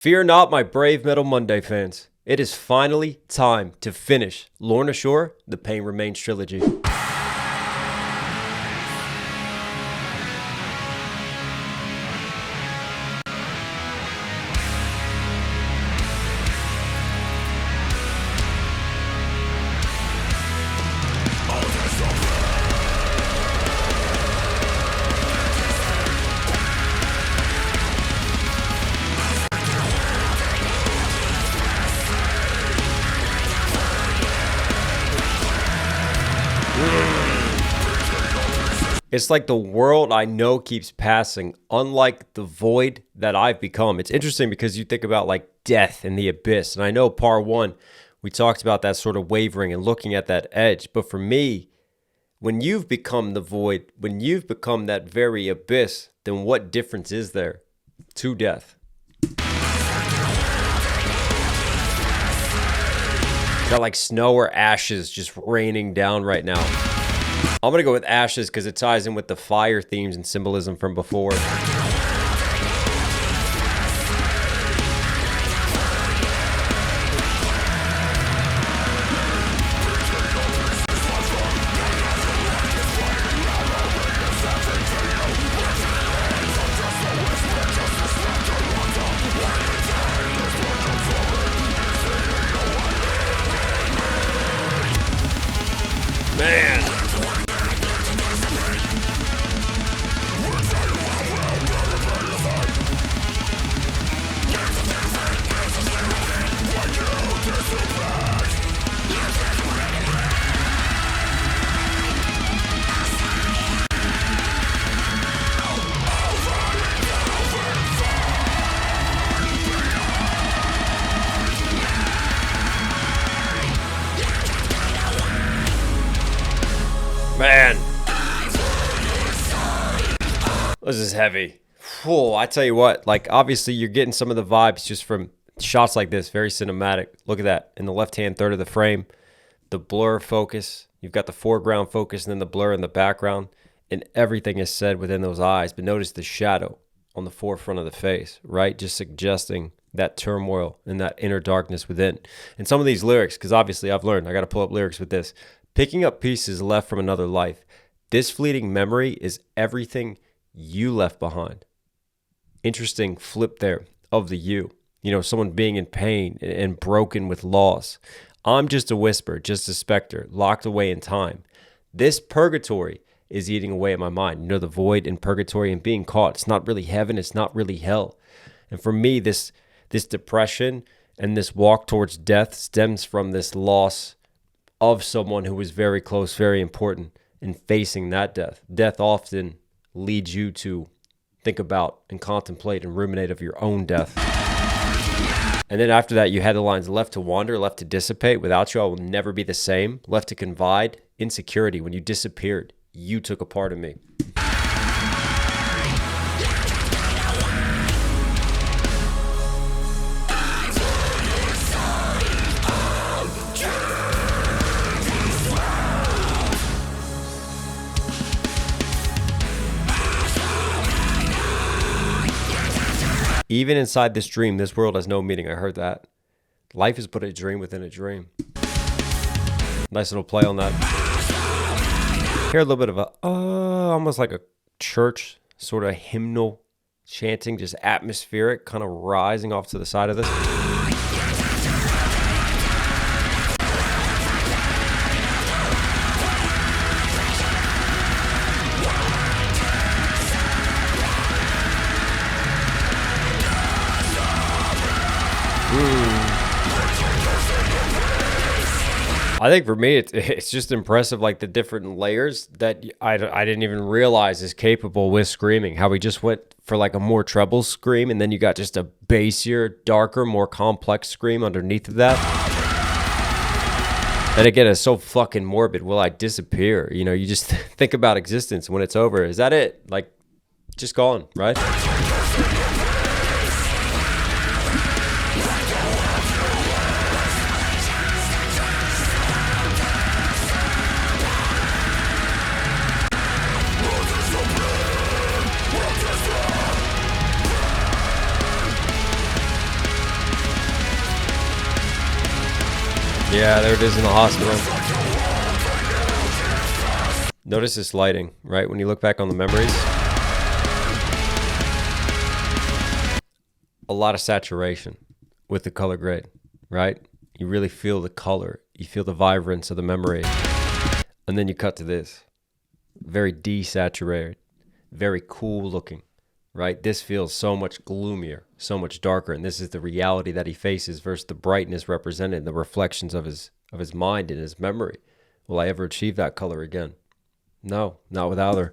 Fear not, my brave Metal Monday fans. It is finally time to finish Lorna Shore, the Pain Remains Trilogy. It's like the world I know keeps passing, unlike the void that I've become. It's interesting because you think about like death and the abyss. And I know part one, we talked about that sort of wavering and looking at that edge. But for me, when you've become the void, when you've become that very abyss, then what difference is there to death? Got like snow or ashes just raining down right now. I'm going to go with ashes because it ties in with the fire themes and symbolism from before. Man. Man, this is heavy. Whoa, I tell you what, like obviously you're getting some of the vibes just from shots like this, very cinematic. Look at that in the left-hand third of the frame, the blur focus. You've got the foreground focus and then the blur in the background, and everything is said within those eyes. But notice the shadow on the forefront of the face, right? Just suggesting that turmoil and that inner darkness within. And some of these lyrics, because obviously I've learned, I got to pull up lyrics with this. Picking up pieces left from another life. This fleeting memory is everything you left behind. Interesting flip there of the you. You know, someone being in pain and broken with loss. I'm just a whisper, just a specter, locked away in time. This purgatory is eating away at my mind. You know, the void in purgatory and being caught. It's not really heaven. It's not really hell. And for me, this depression and this walk towards death stems from this loss of someone who was very close, very important in facing that death. Death often leads you to think about and contemplate and ruminate of your own death. And then after that, you had the lines left to wander, left to dissipate. Without you, I will never be the same. Left to confide, insecurity. When you disappeared, you took a part of me. Even inside this dream, this world has no meaning. I heard that. Life is but a dream within a dream. Nice little play on that. Hear a little bit of a, almost like a church sort of hymnal chanting, just atmospheric, kind of rising off to the side of this. I think for me, it's just impressive, like the different layers that I didn't even realize is capable with screaming. How we just went for like a more treble scream, and then you got just a bassier, darker, more complex scream underneath of that. And again, it's so fucking morbid. Will I disappear? You know, you just think about existence when it's over. Is that it? Like, just gone, right? Yeah, there it is in the hospital. Notice this lighting, right? When you look back on the memories. A lot of saturation with the color grade, right? You really feel the color. You feel the vibrance of the memory. And then you cut to this. Very desaturated. Very cool looking, right? This feels so much gloomier, so much darker. And this is the reality that he faces versus the brightness represented, the reflections of his mind and his memory. Will I ever achieve that color again? No, not without her.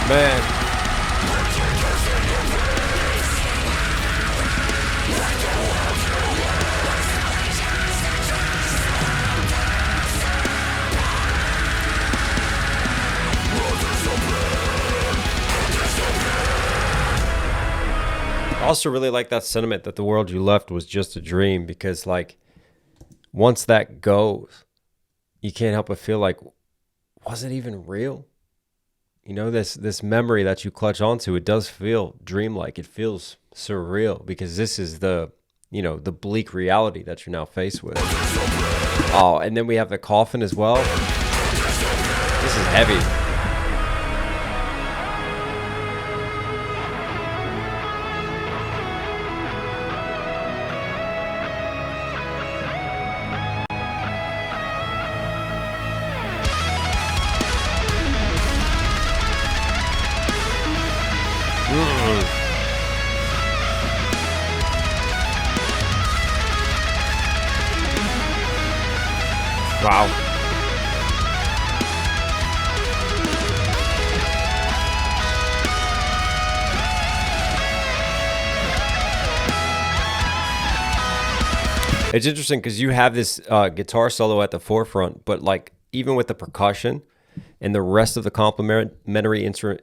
Man. I also really like that sentiment that the world you left was just a dream, because like once that goes, you can't help but feel like, was it even real? You know, this memory that you clutch onto, it does feel dreamlike. It feels surreal because this is the, you know, the bleak reality that you're now faced with. Oh, and then we have the coffin as well. This is heavy. Wow. It's interesting because you have this guitar solo at the forefront, but like even with the percussion and the rest of the complementary instrument,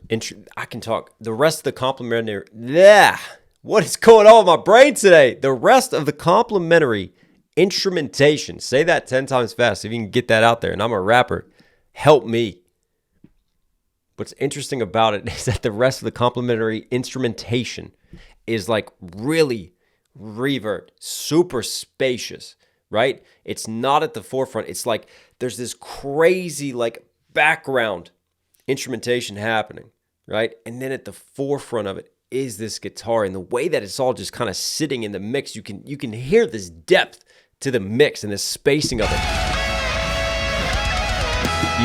I can talk. The rest of the complementary, what is going on with my brain today? The rest of the complementary instrumentation. Say that 10 times fast if you can get that out there. And I'm a rapper. Help me. What's interesting about it is that the rest of the complementary instrumentation is like really reverb, super spacious, right? It's not at the forefront. It's like there's this crazy like background instrumentation happening, right? And then at the forefront of it is this guitar, and the way that it's all just kind of sitting in the mix, you can hear this depth to the mix and the spacing of it.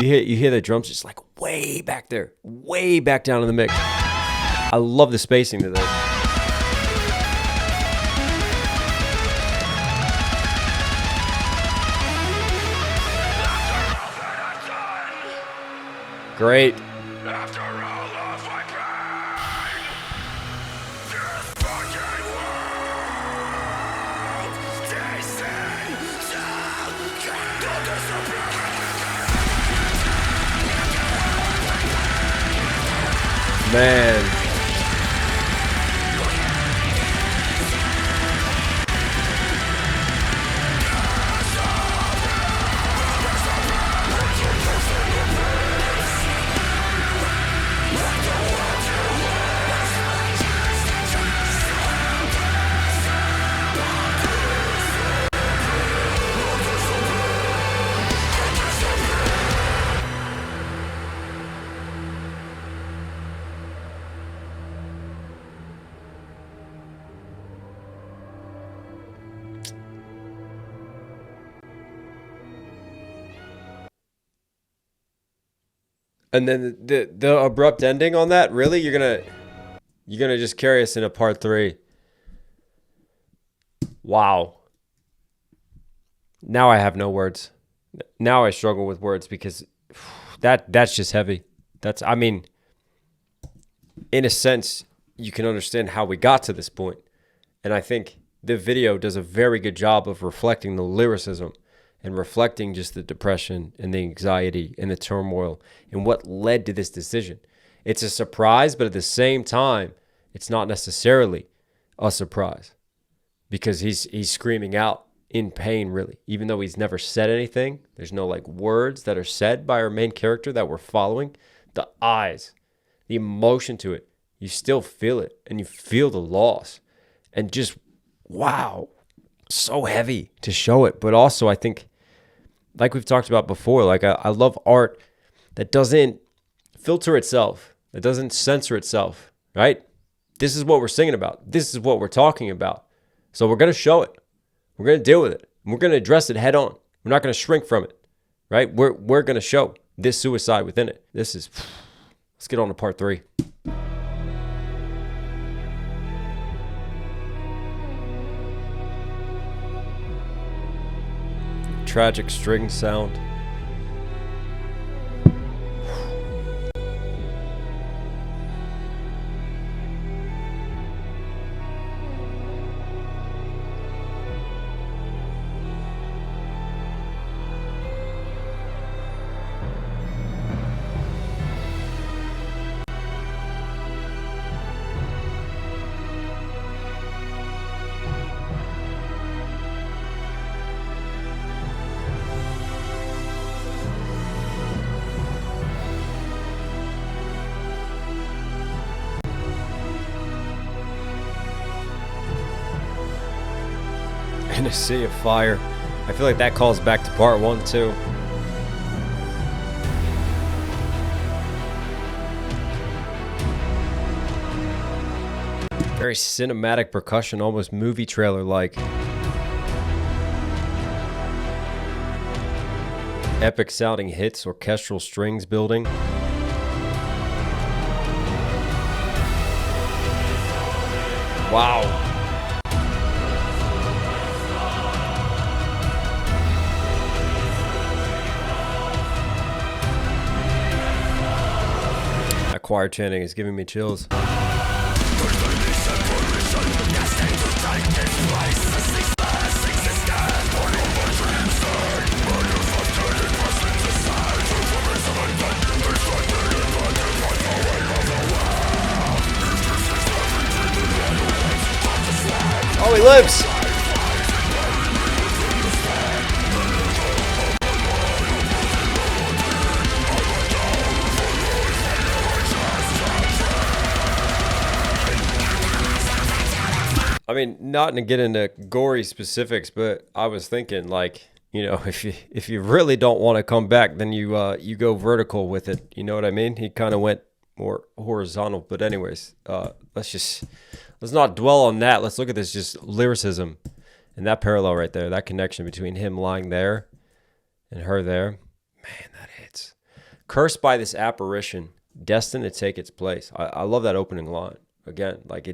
You hear the drums just like way back there, way back down in the mix. I love the spacing to this. Great. Man. And then the abrupt ending on that, really? You're gonna just carry us into part 3. Wow. Now I have no words. Now I struggle with words because that's just heavy. I mean, in a sense, you can understand how we got to this point. And I think the video does a very good job of reflecting the lyricism and reflecting just the depression and the anxiety and the turmoil and what led to this decision. It's a surprise, but at the same time, it's not necessarily a surprise because he's screaming out in pain, really, even though he's never said anything. There's no like words that are said by our main character that we're following. The eyes, the emotion to it, you still feel it, and you feel the loss, and just wow, so heavy to show it. But also, I think, like we've talked about before, like I love art that doesn't filter itself, that doesn't censor itself, right? This is what we're singing about. This is what we're talking about. So we're going to show it. We're going to deal with it. We're going to address it head on. We're not going to shrink from it, right? We're going to show this suicide within it. Let's get on to part 3. Tragic string sound. In a sea of fire. I feel like that calls back to part 1 too. Very cinematic percussion, almost movie trailer like. Epic sounding hits, orchestral strings building. Wow. Choir chanting is giving me chills. Oh, he lives! I mean, not to get into gory specifics, but I was thinking, like, you know, if you really don't want to come back, then you go vertical with it. You know what I mean? He kind of went more horizontal. But anyways, let's not dwell on that. Let's look at this just lyricism and that parallel right there, that connection between him lying there and her there. Man, that hits. Cursed by this apparition, destined to take its place. I love that opening line. Again, like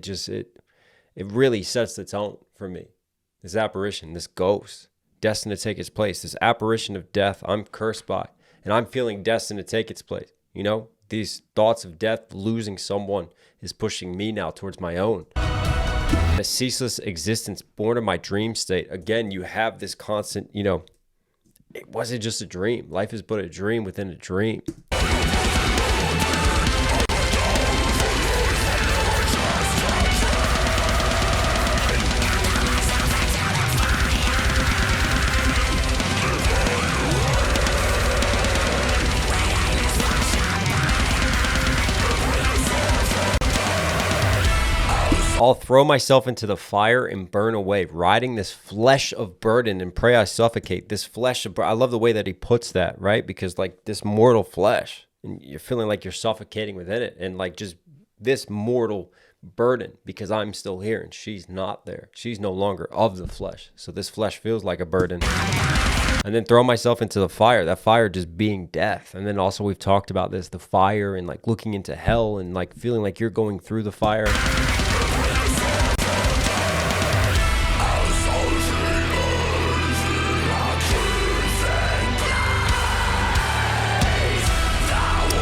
it really sets the tone for me. This apparition, this ghost, destined to take its place. This apparition of death I'm cursed by. And I'm feeling destined to take its place. You know, these thoughts of death, losing someone, is pushing me now towards my own. A ceaseless existence born of my dream state. Again, you have this constant, you know, it wasn't just a dream. Life is but a dream within a dream. I'll throw myself into the fire and burn away, riding this flesh of burden and pray I suffocate. This flesh of I love the way that he puts that, right? Because like this mortal flesh, and you're feeling like you're suffocating within it, and like just this mortal burden because I'm still here and she's not there. She's no longer of the flesh. So this flesh feels like a burden. and then throw myself into the fire, that fire just being death. And then also we've talked about this, the fire and like looking into hell and like feeling like you're going through the fire.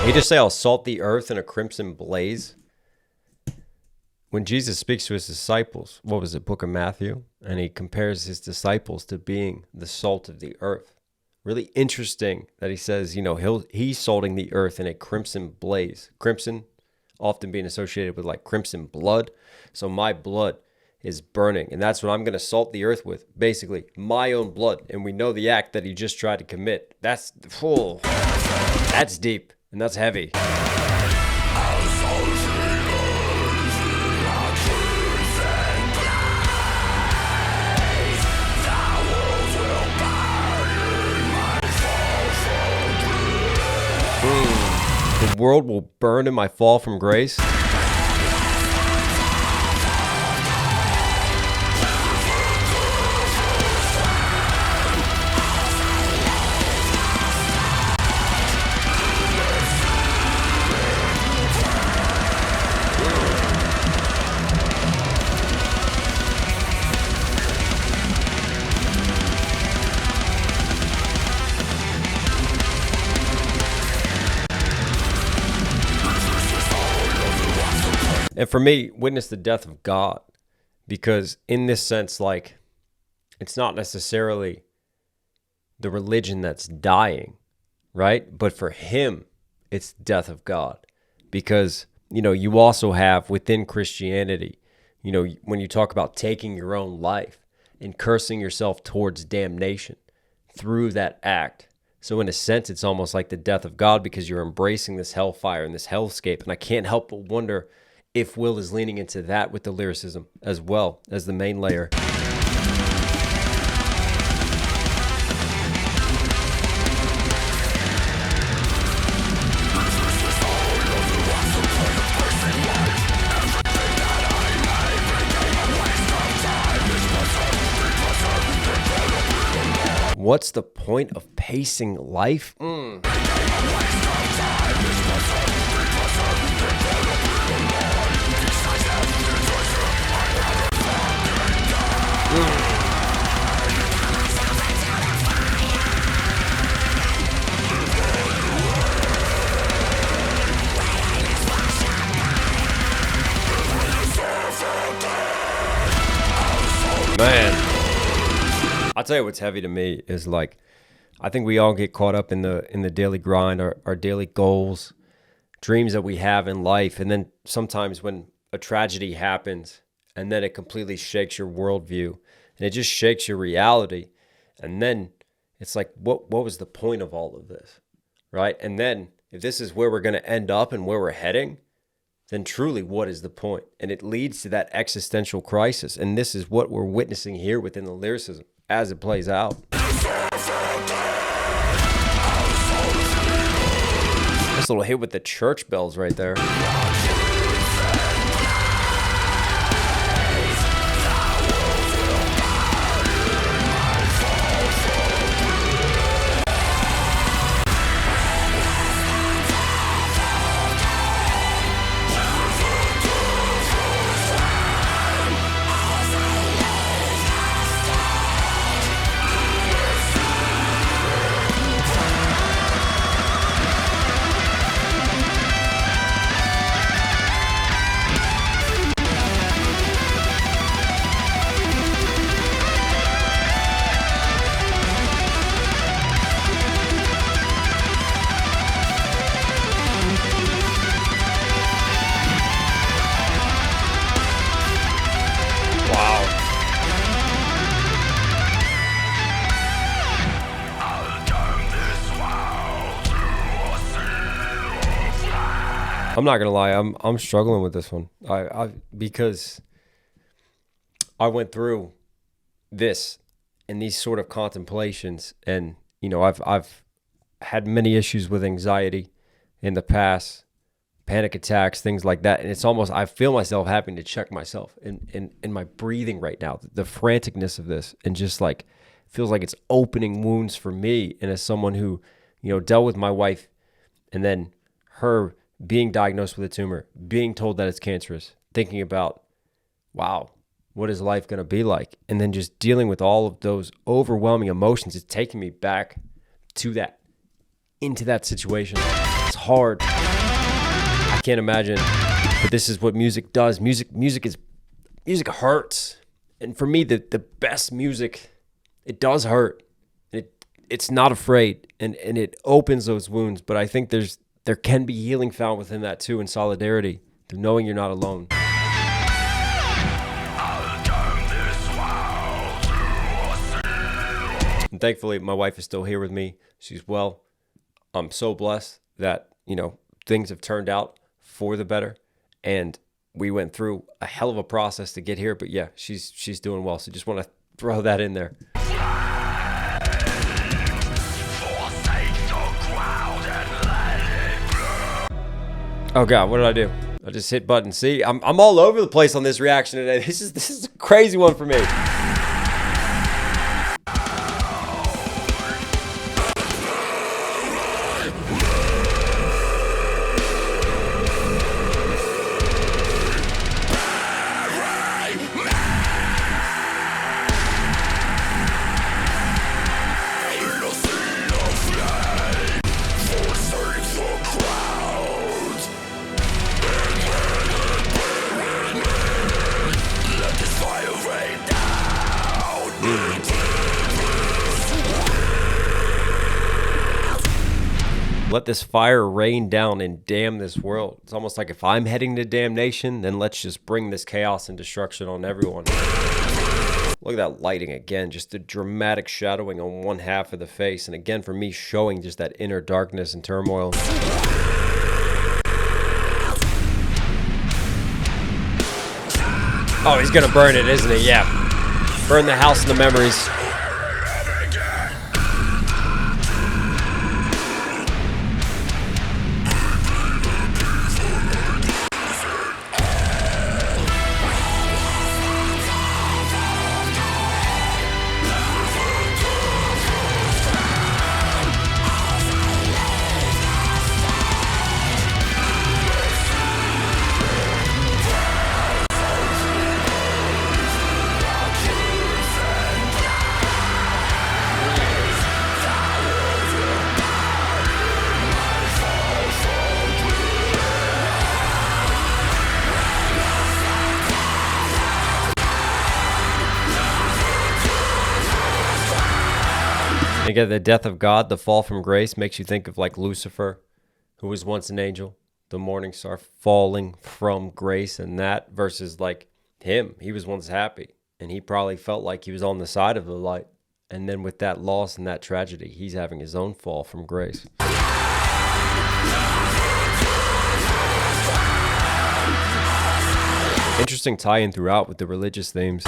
He just say, I'll salt the earth in a crimson blaze. When Jesus speaks to his disciples, what was it, Book of Matthew? And he compares his disciples to being the salt of the earth. Really interesting that he says, you know, he's salting the earth in a crimson blaze. Crimson often being associated with like crimson blood. So my blood is burning. And that's what I'm going to salt the earth with. Basically, my own blood. And we know the act that he just tried to commit. That's deep and that's heavy. The world will burn in my fall from grace. And for me, witness the death of God, because in this sense, like, it's not necessarily the religion that's dying, right? But for him, it's death of God, because, you know, you also have within Christianity, you know, when you talk about taking your own life and cursing yourself towards damnation through that act. So in a sense, it's almost like the death of God, because you're embracing this hellfire and this hellscape. And I can't help but wonder if Will is leaning into that with the lyricism as well as the main layer. What's the point of pacing life? Man, I'll tell you what's heavy to me is like, I think we all get caught up in the daily grind, our daily goals, dreams that we have in life. And then sometimes when a tragedy happens and then it completely shakes your worldview and it just shakes your reality. And then it's like, what was the point of all of this, right? And then if this is where we're going to end up and where we're heading, then truly, what is the point? And it leads to that existential crisis. And this is what we're witnessing here within the lyricism as it plays out. This little hit with the church bells right there. I'm not gonna lie, I'm struggling with this one. Because I went through this and these sort of contemplations, and you know, I've had many issues with anxiety in the past, panic attacks, things like that, and it's almost, I feel myself having to check myself in my breathing right now, the franticness of this, and just like feels like it's opening wounds for me. And as someone who, dealt with my wife and then her being diagnosed with a tumor, being told that it's cancerous, thinking about, wow, what is life going to be like? And then just dealing with all of those overwhelming emotions, it's taking me back into that situation. It's hard. I can't imagine, but this is what music does. Music hurts. And for me, the best music, it does hurt. It's not afraid, and it opens those wounds. But I think there can be healing found within that too, in solidarity, through knowing you're not alone. And thankfully, my wife is still here with me. She's well. I'm so blessed that, things have turned out for the better. And we went through a hell of a process to get here. But yeah, she's doing well. So just want to throw that in there. Oh God, what did I do? I just hit button C. I'm all over the place on this reaction today. This is a crazy one for me. Let this fire rain down and damn this world. It's almost like if I'm heading to damnation, then let's just bring this chaos and destruction on everyone. Look at that lighting again, just the dramatic shadowing on one half of the face. And again, for me, showing just that inner darkness and turmoil. Oh, he's gonna burn it, isn't he? Yeah. Burn the house and the memories. Again, the death of God, the fall from grace, makes you think of like Lucifer, who was once an angel, the morning star falling from grace, and that versus like him. He was once happy, and he probably felt like he was on the side of the light. And then with that loss and that tragedy, he's having his own fall from grace. Interesting tie-in throughout with the religious themes.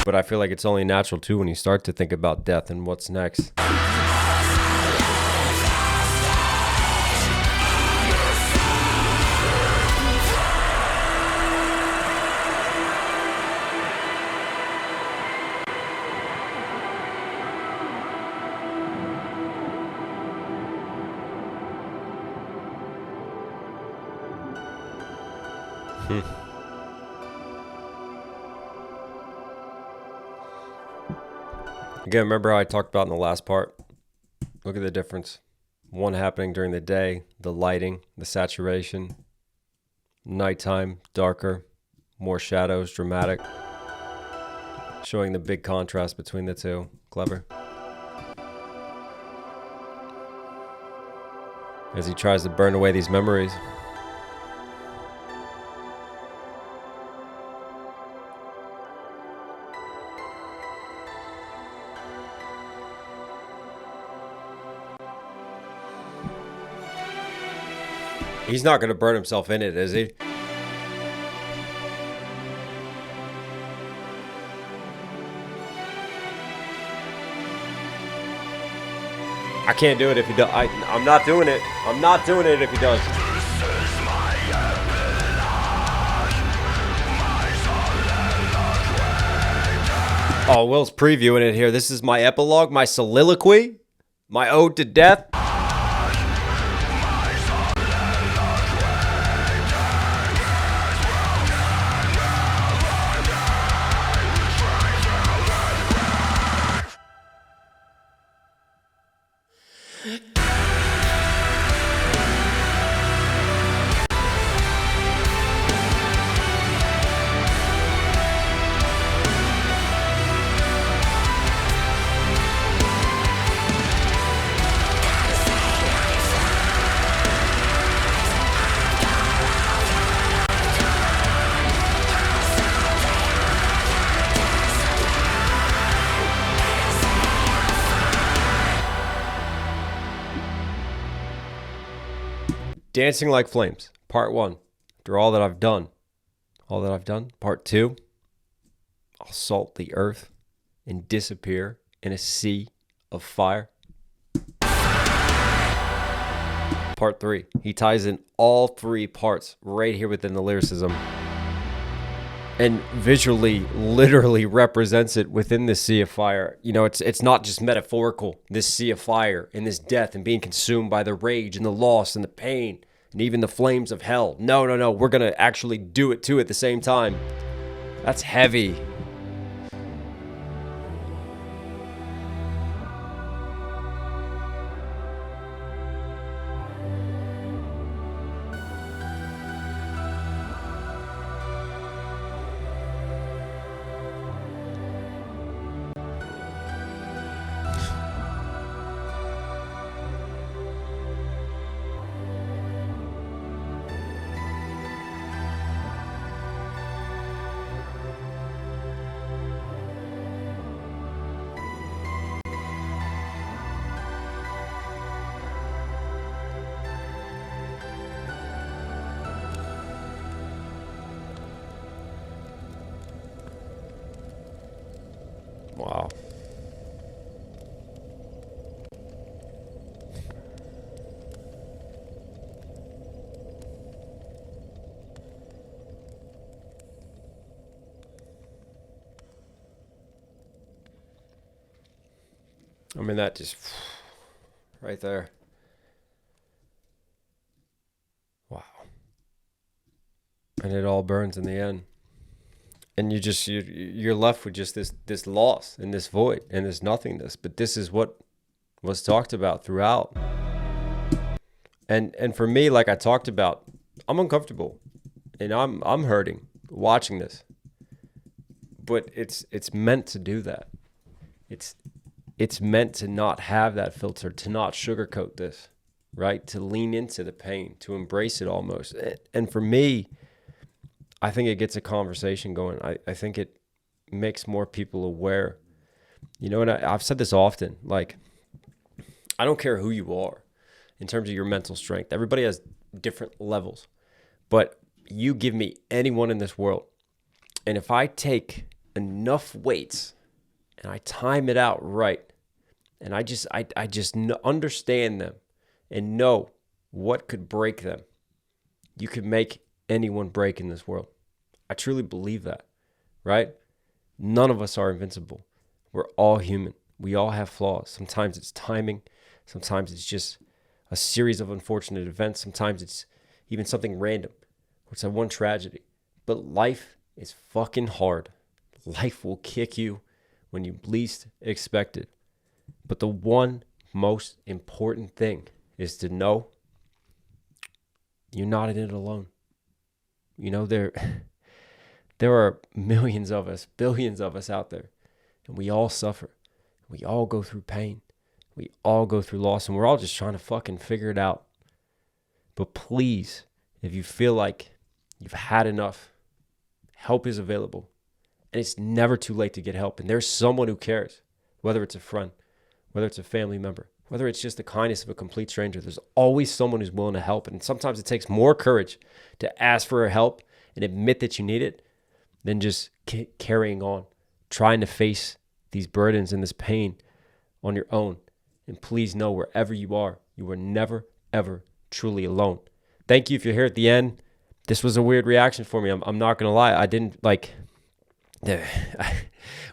But I feel like it's only natural too when you start to think about death and what's next. Again, remember how I talked about in the last part? Look at the difference. One happening during the day, the lighting, the saturation. Nighttime, darker, more shadows, dramatic. Showing the big contrast between the two. Clever. As he tries to burn away these memories. He's not going to burn himself in it, is he? I can't do it if he does. I'm not doing it. I'm not doing it if he does. Oh, Will's previewing it here. This is my epilogue, my soliloquy, my ode to death. Dancing Like Flames, part 1. After all that I've done, part 2. I'll salt the earth and disappear in a sea of fire. Part 3. He ties in all 3 parts right here within the lyricism and visually, literally represents it within this sea of fire. You know, it's not just metaphorical, this sea of fire and this death and being consumed by the rage and the loss and the pain and even the flames of hell. No. We're going to actually do it too at the same time. That's heavy. Wow. I mean, that just right there. Wow. And it all burns in the end. And you're left with just this loss and this void and this nothingness. But this is what was talked about throughout. And for me, like I talked about, I'm uncomfortable and I'm hurting watching this. But it's meant to do that. It's meant to not have that filter, to not sugarcoat this, right? To lean into the pain, to embrace it almost. And for me, I think it gets a conversation going. I think it makes more people aware. You know, and I've said this often, like, I don't care who you are in terms of your mental strength. Everybody has different levels. But you give me anyone in this world, and if I take enough weights and I time it out right, and I just understand them and know what could break them, you could make anyone break in this world. I truly believe that, right? None of us are invincible. We're all human. We all have flaws. Sometimes it's timing. Sometimes it's just a series of unfortunate events. Sometimes it's even something random. It's a one tragedy. But life is fucking hard. Life will kick you when you least expect it. But the one most important thing is to know you're not in it alone. You know, there are millions of us, billions of us out there, and we all suffer. We all go through pain. We all go through loss, and we're all just trying to fucking figure it out. But please, if you feel like you've had enough, help is available. And it's never too late to get help. And there's someone who cares, whether it's a friend, whether it's a family member, whether it's just the kindness of a complete stranger. There's always someone who's willing to help. And sometimes it takes more courage to ask for help and admit that you need it than just carrying on, trying to face these burdens and this pain on your own. And please know, wherever you are never, ever truly alone. Thank you if you're here at the end. This was a weird reaction for me. I'm not going to lie. I didn't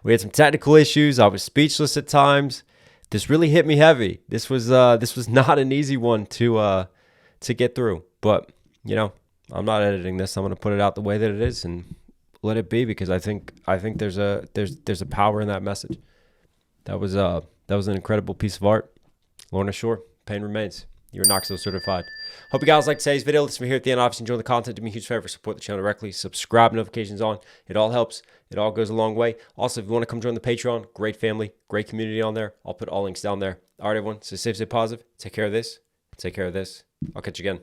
we had some technical issues. I was speechless at times. This really hit me heavy. This was not an easy one to get through. But you know, I'm not editing this. I'm gonna put it out the way that it is and let it be, because I think there's a power in that message. That was an incredible piece of art. Lorna Shore, Pain Remains. You're Knox Hill certified. Hope you guys liked today's video. Listen to me here at the end. Obviously, enjoy the content. Do me a huge favor. Support the channel directly. Subscribe, notifications on. It all helps. It all goes a long way. Also, if you want to come join the Patreon, great family, great community on there. I'll put all links down there. All right, everyone. So stay safe, stay positive. Take care of this. Take care of this. I'll catch you again.